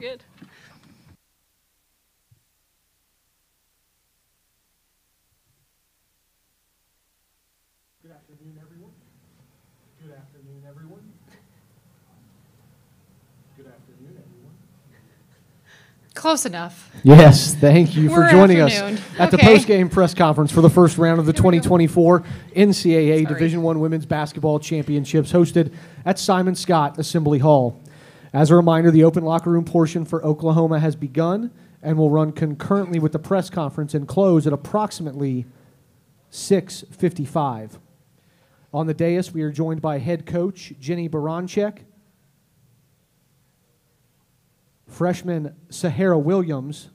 good. Good afternoon, everyone. Good afternoon, everyone. Good afternoon, everyone. Close enough. Yes, thank you for We're joining us afternoon. at the Okay. post-game press conference for the first round of the 2024 NCAA Sorry. Division I Women's Basketball Championships hosted at Simon Skjodt Assembly Hall. As a reminder, the open locker room portion for Oklahoma has begun and will run concurrently with the press conference and close at approximately 6:55. On the dais, we are joined by head coach Jenny Baranchek, freshman Sahara Williams,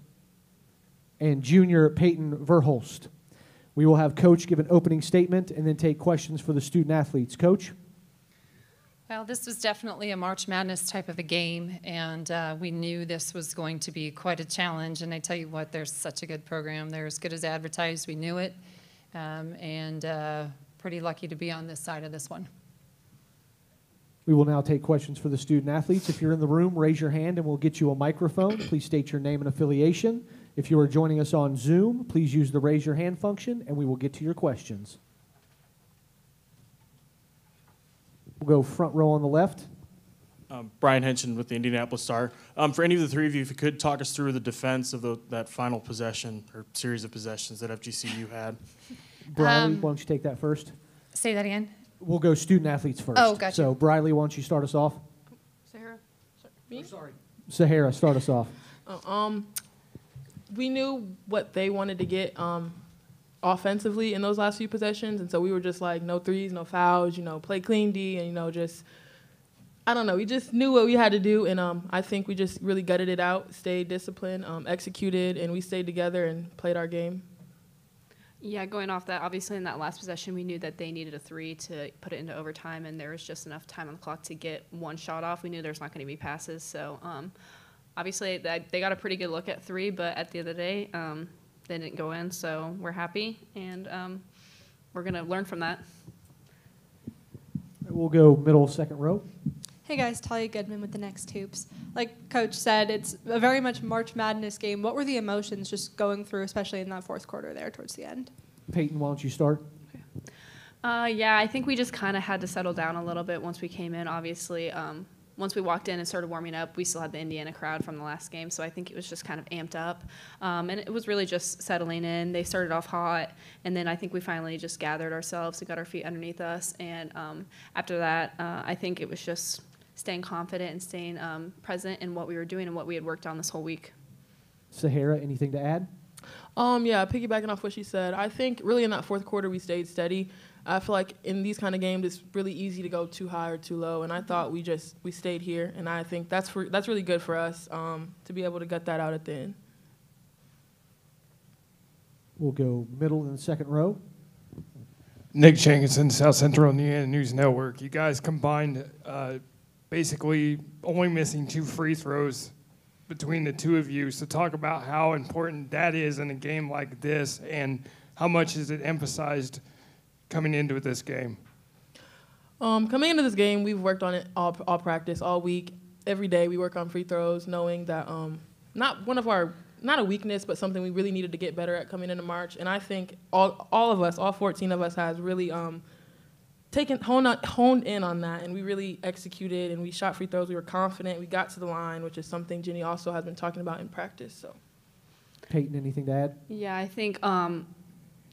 and junior Peyton Verholst. We will have Coach give an opening statement and then take questions for the student athletes. Coach? Well, this was definitely a March Madness type of a game, and we knew this was going to be quite a challenge. And I tell you what, there's such a good program. They're as good as advertised. We knew it, and pretty lucky to be on this side of this one. We will now take questions for the student athletes. If you're in the room, raise your hand and we'll get you a microphone. Please state your name and affiliation. If you are joining us on Zoom, please use the raise your hand function and we will get to your questions. We'll go front row on the left. Brian Henson with the Indianapolis Star. For any of the three of you, if you could talk us through the defense of that final possession or series of possessions that FGCU had. Briley, why don't you take that first? Say that again. We'll go student athletes first. Oh, gotcha. So, Briley, why don't you start us off? Sahara? Me? Sorry. Sahara, start us off. We knew what they wanted to get offensively in those last few possessions, and so we were just like, no threes, no fouls, play clean D, and, just, I don't know, we just knew what we had to do, and I think we just really gutted it out, stayed disciplined, executed, and we stayed together and played our game. Yeah, going off that, obviously in that last possession, we knew that they needed a three to put it into overtime, and there was just enough time on the clock to get one shot off. We knew there's not going to be passes, so obviously they got a pretty good look at three, but at the end of the day, they didn't go in, so we're happy, and we're going to learn from that. We'll go middle, second row. Hey guys, Talia Goodman with the Next Hoops. Like Coach said, it's a very much March Madness game. What were the emotions just going through, especially in that fourth quarter there towards the end? Peyton, why don't you start? Yeah, I think we just kind of had to settle down a little bit once we came in. Obviously, once we walked in and started warming up, we still had the Indiana crowd from the last game, so I think it was just kind of amped up. And it was really just settling in. They started off hot, and then I think we finally just gathered ourselves and got our feet underneath us. And after that, I think it was just staying confident and staying present in what we were doing and what we had worked on this whole week. Sahara, anything to add? Yeah, piggybacking off what she said, I think really in that fourth quarter we stayed steady. I feel like in these kind of games it's really easy to go too high or too low, and I thought we stayed here, and I think that's really good for us to be able to gut that out at the end. We'll go middle and second row. Nick Jenkinson, South Central Indiana News Network. You guys combined basically only missing 2 free throws between the two of you. So talk about how important that is in a game like this, and how much is it emphasized coming into this game? Coming into this game, we've worked on it all practice, all week. Every day we work on free throws, knowing that not a weakness, but something we really needed to get better at coming into March. And I think all of us, all 14 of us, has really honed in on that, and we really executed, and we shot free throws. We were confident. We got to the line, which is something Jenny also has been talking about in practice. So, Peyton, anything to add? Yeah, I think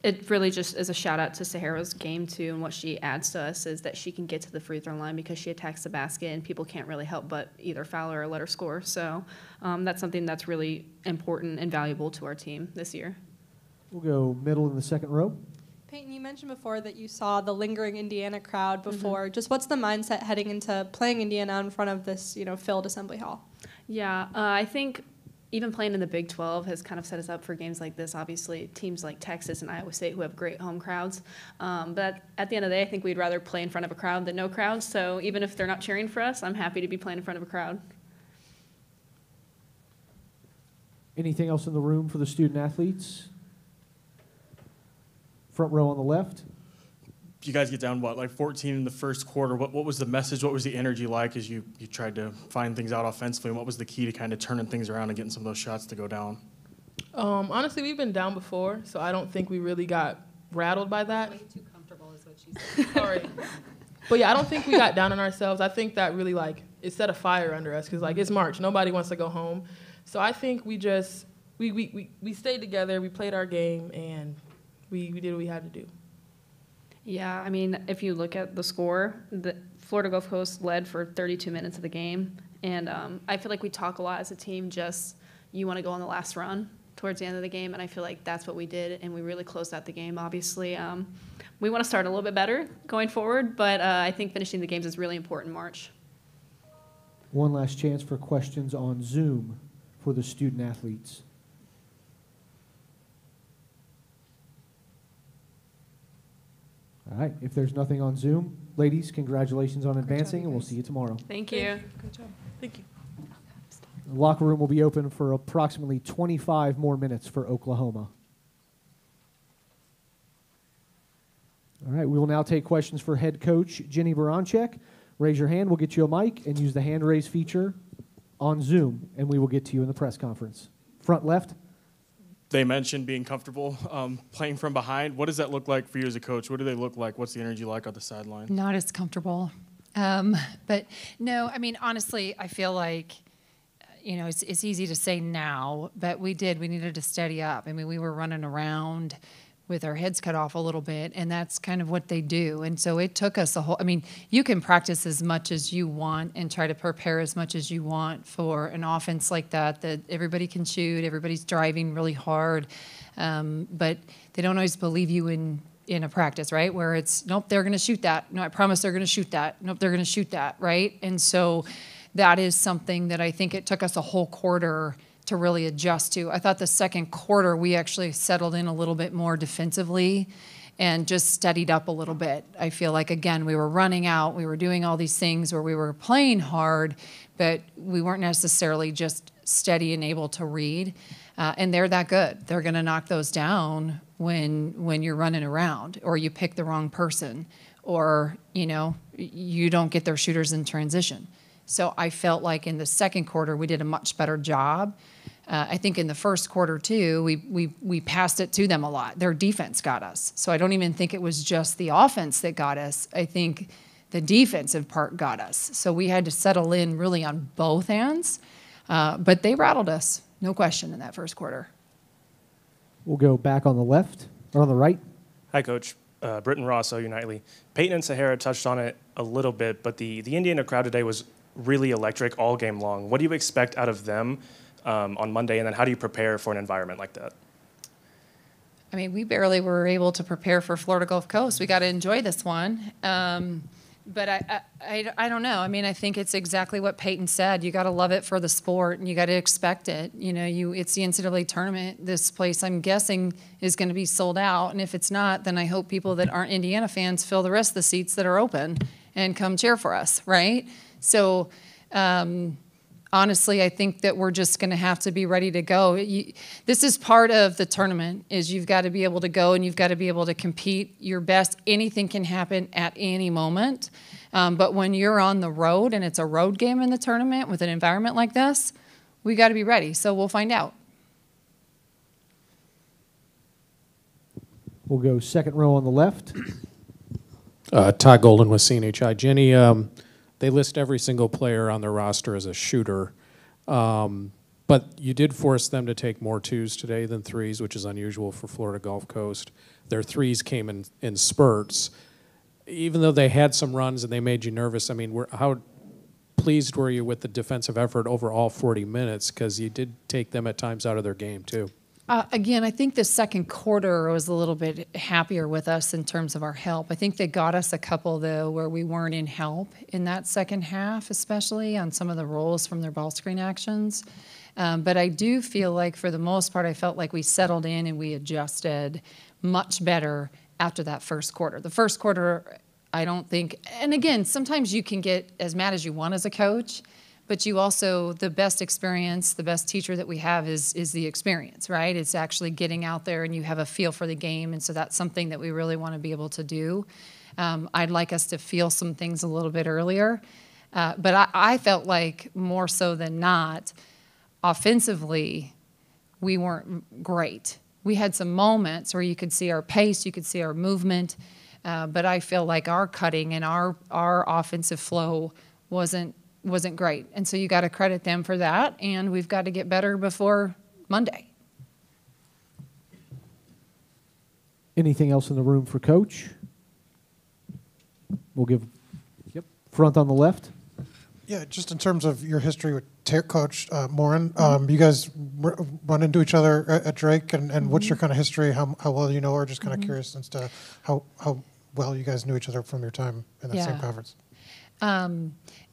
it really just is a shout out to Sahara's game too, and what she adds to us is that she can get to the free throw line because she attacks the basket, and people can't really help but either foul her or let her score. So that's something that's really important and valuable to our team this year. We'll go middle in the second row. Peyton, you mentioned before that you saw the lingering Indiana crowd before. Just what's the mindset heading into playing Indiana in front of this, filled Assembly Hall? Yeah, I think even playing in the Big 12 has kind of set us up for games like this. Obviously, teams like Texas and Iowa State who have great home crowds. But at the end of the day, I think we'd rather play in front of a crowd than no crowd. So even if they're not cheering for us, I'm happy to be playing in front of a crowd. Anything else in the room for the student athletes? Front row on the left. you guys get down, like 14 in the first quarter. What was the message? What was the energy like as you tried to find things out offensively? And what was the key to kind of turning things around and getting some of those shots to go down? Honestly, we've been down before, so I don't think we really got rattled by that. Way too comfortable is what she said. Sorry. But yeah, I don't think we got down on ourselves. I think that really, like, it set a fire under us because, like, it's March. Nobody wants to go home. So I think we just, we stayed together, we played our game, and we did what we had to do. Yeah, I mean, if you look at the score, the Florida Gulf Coast led for 32 minutes of the game. And I feel like we talk a lot as a team, just you want to go on the last run towards the end of the game, and I feel like that's what we did, and we really closed out the game, obviously. We want to start a little bit better going forward, but I think finishing the games is really important in March. One last chance for questions on Zoom for the student athletes. All right, if there's nothing on Zoom, ladies, congratulations on advancing, and we'll see you tomorrow. Thank you. Good job. Thank you. The locker room will be open for approximately 25 more minutes for Oklahoma. All right, we will now take questions for head coach Jenny Baranchek. Raise your hand, we'll get you a mic, and use the hand raise feature on Zoom, and we will get to you in the press conference. Front left. They mentioned being comfortable playing from behind. What does that look like for you as a coach? What do they look like? What's the energy like on the sideline? Not as comfortable. But no, I mean, honestly, I feel like, you know, it's easy to say now, but we needed to steady up. I mean, we were running around with our heads cut off a little bit, and that's kind of what they do. And so it took us you can practice as much as you want and try to prepare as much as you want for an offense like that everybody can shoot, everybody's driving really hard, but they don't always believe you in a practice, right? Where it's, nope, they're going to shoot that. No, I promise they're going to shoot that. Nope, they're going to shoot that, right? And so that is something that I think it took us a whole quarter to really adjust to. I thought the second quarter we actually settled in a little bit more defensively and just steadied up a little bit. I feel like, again, we were running out, we were doing all these things where we were playing hard, but we weren't necessarily just steady and able to read. And they're that good. They're going to knock those down when you're running around, or you pick the wrong person, or, you know, you don't get their shooters in transition. So I felt like in the second quarter we did a much better job. I think in the first quarter too, we passed it to them a lot. Their defense got us. So I don't even think it was just the offense that got us. I think the defensive part got us. So we had to settle in really on both ends. But they rattled us, no question, in that first quarter. We'll go back on the left, or on the right. Hi, Coach. Britton Ross, OU Nightly. Peyton and Sahara touched on it a little bit, but the Indiana crowd today was really electric all game long. What do you expect out of them on Monday, and then how do you prepare for an environment like that? I mean, we barely were able to prepare for Florida Gulf Coast. We got to enjoy this one. But I don't know. I mean, I think it's exactly what Peyton said. You got to love it for the sport, and you got to expect it. You know, it's the NCAA tournament. This place, I'm guessing, is going to be sold out. And if it's not, then I hope people that aren't Indiana fans fill the rest of the seats that are open and come cheer for us, right? So, honestly, I think that we're just going to have to be ready to go. This is part of the tournament, is you've got to be able to go and you've got to be able to compete your best. Anything can happen at any moment. But when you're on the road and it's a road game in the tournament with an environment like this, we got to be ready. So we'll find out. We'll go second row on the left. Todd Golden with CNHI. Jenny, they list every single player on their roster as a shooter. But you did force them to take more twos today than threes, which is unusual for Florida Gulf Coast. Their threes came in spurts. Even though they had some runs and they made you nervous, I mean, how pleased were you with the defensive effort over all 40 minutes? Because you did take them at times out of their game, too. Again, I think the second quarter was a little bit happier with us in terms of our help. I think they got us a couple, though, where we weren't in help in that second half, especially on some of the rolls from their ball screen actions. But I do feel like, for the most part, I felt like we settled in and we adjusted much better after that first quarter. The first quarter, I don't think, and again, sometimes you can get as mad as you want as a coach, but you also, the best experience, the best teacher that we have is the experience, right? It's actually getting out there and you have a feel for the game, and so that's something that we really want to be able to do. I'd like us to feel some things a little bit earlier. But I felt like more so than not, offensively, we weren't great. We had some moments where you could see our pace, you could see our movement, but I feel like our cutting and our offensive flow wasn't great. And so you got to credit them for that, and we've got to get better before Monday. Anything else in the room for Coach? We'll give front on the left. Yeah, just in terms of your history with Coach Morin, you guys run into each other at Drake, and what's your kind of history? How well you know her? Just kind of curious as to how well you guys knew each other from your time in that same conference.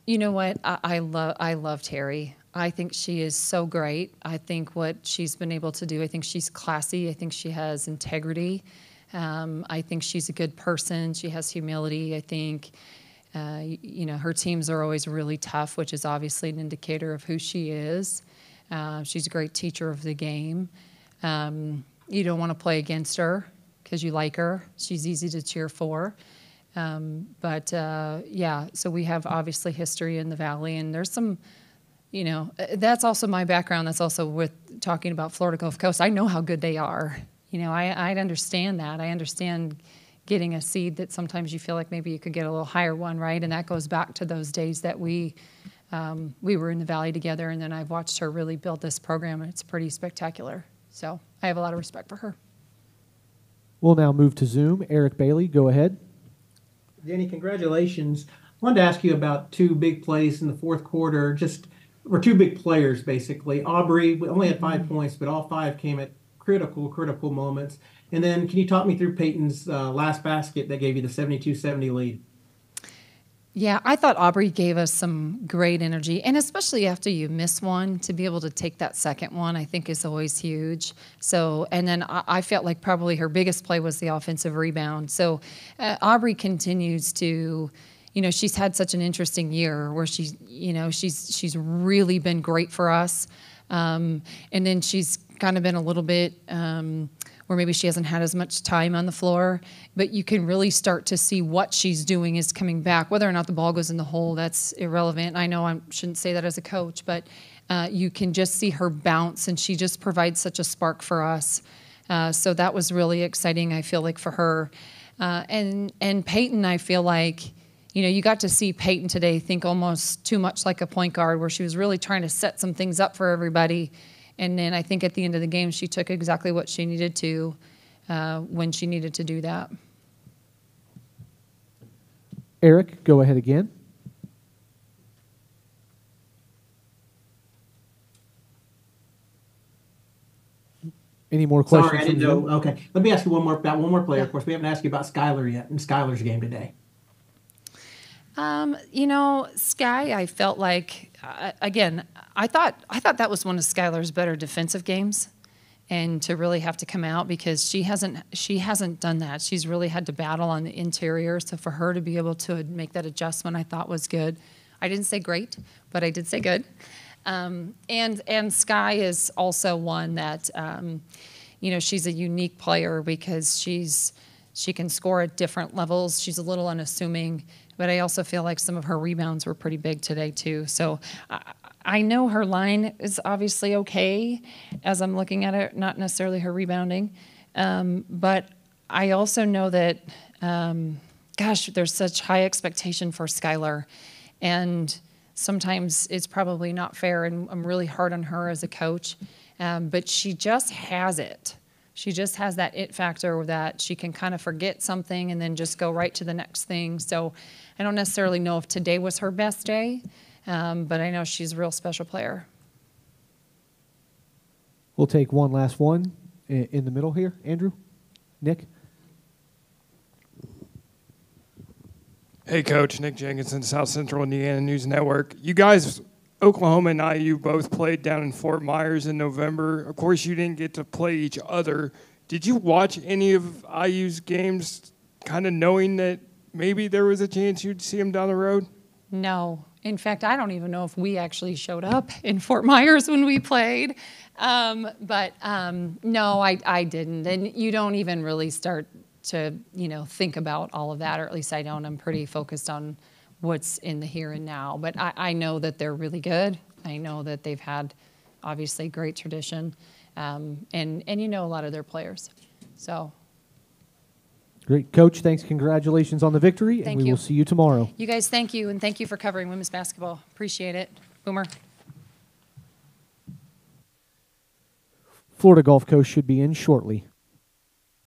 You know what? I love Terry. I think she is so great. I think what she's been able to do, I think she's classy. I think she has integrity. I think she's a good person. She has humility. I think, her teams are always really tough, which is obviously an indicator of who she is. She's a great teacher of the game. You don't want to play against her because you like her. She's easy to cheer for. So we have obviously history in the Valley, and there's some, that's also my background. That's also with talking about Florida Gulf Coast. I know how good they are. I understand that. I understand getting a seed that sometimes you feel like maybe you could get a little higher one, right? And that goes back to those days that we were in the Valley together, and then I've watched her really build this program, and it's pretty spectacular. So I have a lot of respect for her. We'll now move to Zoom. Eric Bailey, go ahead. Danny, congratulations. I wanted to ask you about two big plays in the fourth quarter, or two big players, basically. Aubrey, we only had 5 points, but all 5 came at critical moments. And then can you talk me through Peyton's last basket that gave you the 72-70 lead? Yeah, I thought Aubrey gave us some great energy, and especially after you miss one, to be able to take that second one, I think is always huge. So, and then I felt like probably her biggest play was the offensive rebound. So Aubrey continues to, she's had such an interesting year where she's really been great for us. And then she's kind of been a little bit where maybe she hasn't had as much time on the floor, but you can really start to see what she's doing is coming back. Whether or not the ball goes in the hole, that's irrelevant. I know I shouldn't say that as a coach, but you can just see her bounce, and she just provides such a spark for us. So that was really exciting, I feel like, for her. And Peyton, I feel like, you got to see Peyton today think almost too much like a point guard, where she was really trying to set some things up for everybody. And then I think at the end of the game, she took exactly what she needed to when she needed to do that. Eric, go ahead again. Any more questions? Sorry, I didn't know. Okay, let me ask you about one more player. Of course, we haven't asked you about Skylar yet, and Skylar's game today. Sky, I felt like, again, I thought that was one of Skylar's better defensive games, and to really have to come out, because she hasn't done that. She's really had to battle on the interior. So for her to be able to make that adjustment, I thought was good. I didn't say great, but I did say good. And Sky is also one that, she's a unique player because she can score at different levels. She's a little unassuming, but I also feel like some of her rebounds were pretty big today too. So I know her line is obviously okay as I'm looking at it, not necessarily her rebounding. But I also know that, there's such high expectation for Skylar. And sometimes it's probably not fair, and I'm really hard on her as a coach. But she just has it. She just has that it factor that she can kind of forget something and then just go right to the next thing. So I don't necessarily know if today was her best day, but I know she's a real special player. We'll take one last one in the middle here. Andrew? Nick? Hey, Coach. Nick Jenkinson, South Central Indiana News Network. You guys, Oklahoma and IU, both played down in Fort Myers in November. Of course, you didn't get to play each other. Did you watch any of IU's games kind of knowing that maybe there was a chance you'd see them down the road? No. In fact, I don't even know if we actually showed up in Fort Myers when we played. No, I didn't. And you don't even really start think about all of that, or at least I don't. I'm pretty focused on what's in the here and now. But I know that they're really good. I know that they've had, obviously, great tradition, and a lot of their players. So. Great. Coach, thanks. Congratulations on the victory, Thank and we you. will see you tomorrow. You guys, thank you, and thank you for covering women's basketball. Appreciate it. Boomer. Florida Gulf Coast should be in shortly.